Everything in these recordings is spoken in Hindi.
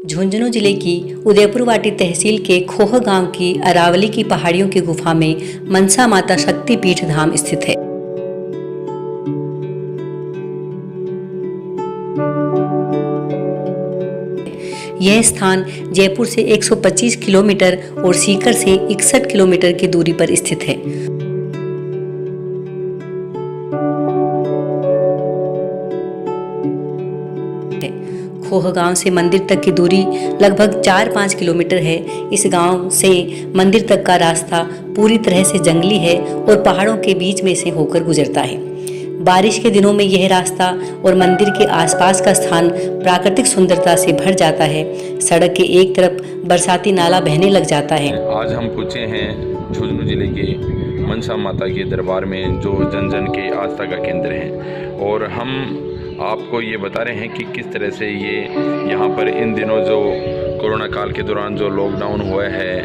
झुंझुनू जिले की उदयपुरवाटी तहसील के खोह गांव की अरावली की पहाड़ियों की गुफा में मनसा माता शक्तिपीठ धाम स्थित है। यह स्थान जयपुर से 125 किलोमीटर और सीकर से 61 किलोमीटर की दूरी पर स्थित है। खोह गांव से मंदिर तक की दूरी लगभग 4-5 किलोमीटर है। इस गांव से मंदिर तक का रास्ता पूरी तरह से जंगली है और पहाड़ों के बीच में से होकर गुजरता है। बारिश के दिनों में यह रास्ता और मंदिर के आसपास का स्थान प्राकृतिक सुंदरता से भर जाता है। सड़क के एक तरफ बरसाती नाला बहने लग जाता है। आज हम पहुंचे हैं झुंझुनू जिले के मनसा माता के दरबार में, जो जन जन के आस्था का केंद्र है, और हम आपको ये बता रहे हैं कि किस तरह से ये यहाँ पर इन दिनों जो कोरोना काल के दौरान जो लॉकडाउन हुआ है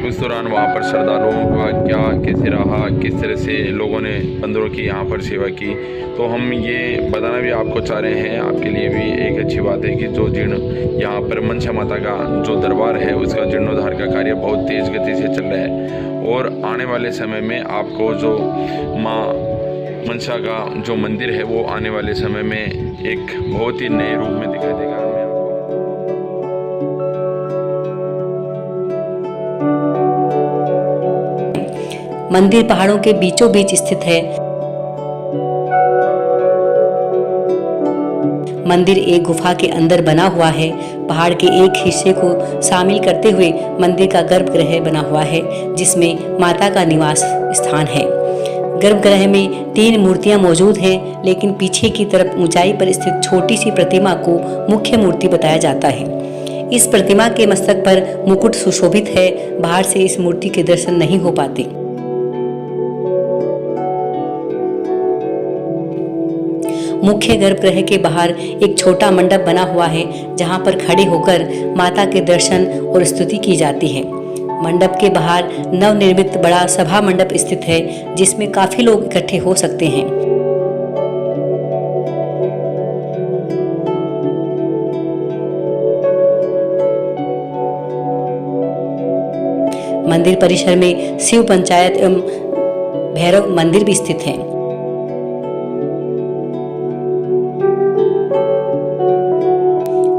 उस दौरान वहाँ पर श्रद्धालुओं का क्या कैसे रहा, किस तरह से लोगों ने बंदरों की यहाँ पर सेवा की। तो हम ये बताना भी आपको चाह रहे हैं, आपके लिए भी एक अच्छी बात है कि जो जीर्ण यहाँ पर मनसा माता का जो दरबार है उसका जीर्णोद्धार का कार्य बहुत तेज़ गति से चल रहा है, और आने वाले समय में आपको जो माँ मनसा का जो मंदिर है वो आने वाले समय में एक बहुत ही नए रूप में दिखाई देगा। मंदिर पहाड़ों के बीचों बीच स्थित है। मंदिर एक गुफा के अंदर बना हुआ है। पहाड़ के एक हिस्से को शामिल करते हुए मंदिर का गर्भगृह बना हुआ है, जिसमें माता का निवास स्थान है। गर्भगृह में 3 मूर्तियां मौजूद हैं, लेकिन पीछे की तरफ ऊंचाई पर स्थित छोटी सी प्रतिमा को मुख्य मूर्ति बताया जाता है। इस प्रतिमा के मस्तक पर मुकुट सुशोभित है। बाहर से इस मूर्ति के दर्शन नहीं हो पाते। मुख्य गर्भगृह के बाहर एक छोटा मंडप बना हुआ है, जहां पर खड़े होकर माता के दर्शन और स्तुति की जाती है। मंडप के बाहर नवनिर्मित बड़ा सभा मंडप स्थित है, जिसमें काफी लोग इकट्ठे हो सकते हैं। मंदिर परिसर में शिव पंचायत एवं भैरव मंदिर भी स्थित है।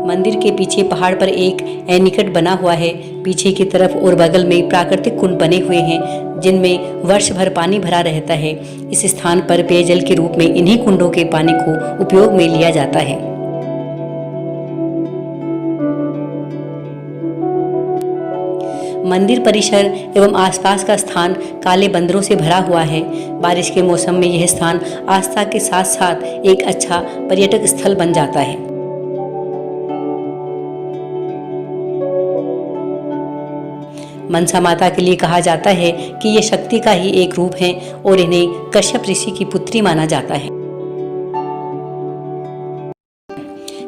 मंदिर के पीछे पहाड़ पर एक एनीकट बना हुआ है। पीछे की तरफ और बगल में प्राकृतिक कुंड बने हुए हैं, जिनमें वर्ष भर पानी भरा रहता है। इस स्थान पर पेयजल के रूप में इन्हीं कुंडों के पानी को उपयोग में लिया जाता है। मंदिर परिसर एवं आसपास का स्थान काले बंदरों से भरा हुआ है। बारिश के मौसम में यह स्थान आस्था के साथ साथ एक अच्छा पर्यटक स्थल बन जाता है। मनसा माता के लिए कहा जाता है कि ये शक्ति का ही एक रूप है और इन्हें कश्यप ऋषि की पुत्री माना जाता है।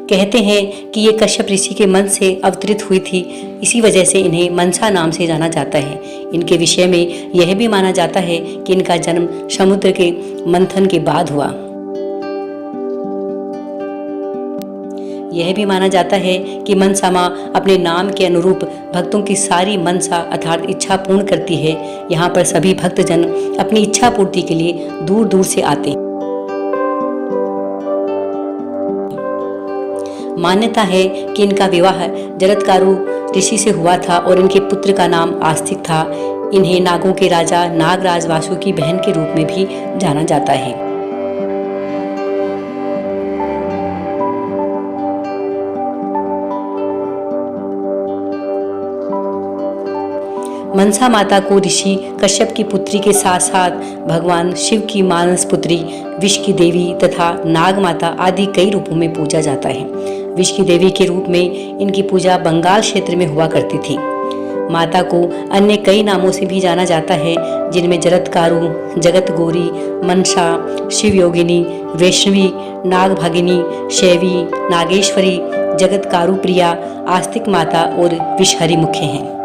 कहते हैं कि ये कश्यप ऋषि के मन से अवतरित हुई थी, इसी वजह से इन्हें मनसा नाम से जाना जाता है। इनके विषय में यह भी माना जाता है कि इनका जन्म समुद्र के मंथन के बाद हुआ। यह भी माना जाता है कि मनसा माँ अपने नाम के अनुरूप भक्तों की सारी मनसा अर्थात इच्छा पूर्ण करती है। यहाँ पर सभी भक्तजन अपनी इच्छा पूर्ति के लिए दूर दूर से आते हैं। मान्यता है कि इनका विवाह जरत्कारु ऋषि से हुआ था और इनके पुत्र का नाम आस्तिक था। इन्हें नागों के राजा नागराज वासु की बहन के रूप में भी जाना जाता है। मनसा माता को ऋषि कश्यप की पुत्री के साथ साथ भगवान शिव की मानस पुत्री विष की देवी तथा नाग माता आदि कई रूपों में पूजा जाता है। विष की देवी के रूप में इनकी पूजा बंगाल क्षेत्र में हुआ करती थी। माता को अन्य कई नामों से भी जाना जाता है, जिनमें जरत्कारु, जगत गौरी, मनसा, शिव योगिनी, वैष्णवी, नाग भागिनी, शैवी, नागेश्वरी, जगत कारू प्रिया, आस्तिक माता और विषहरी मुख्य हैं।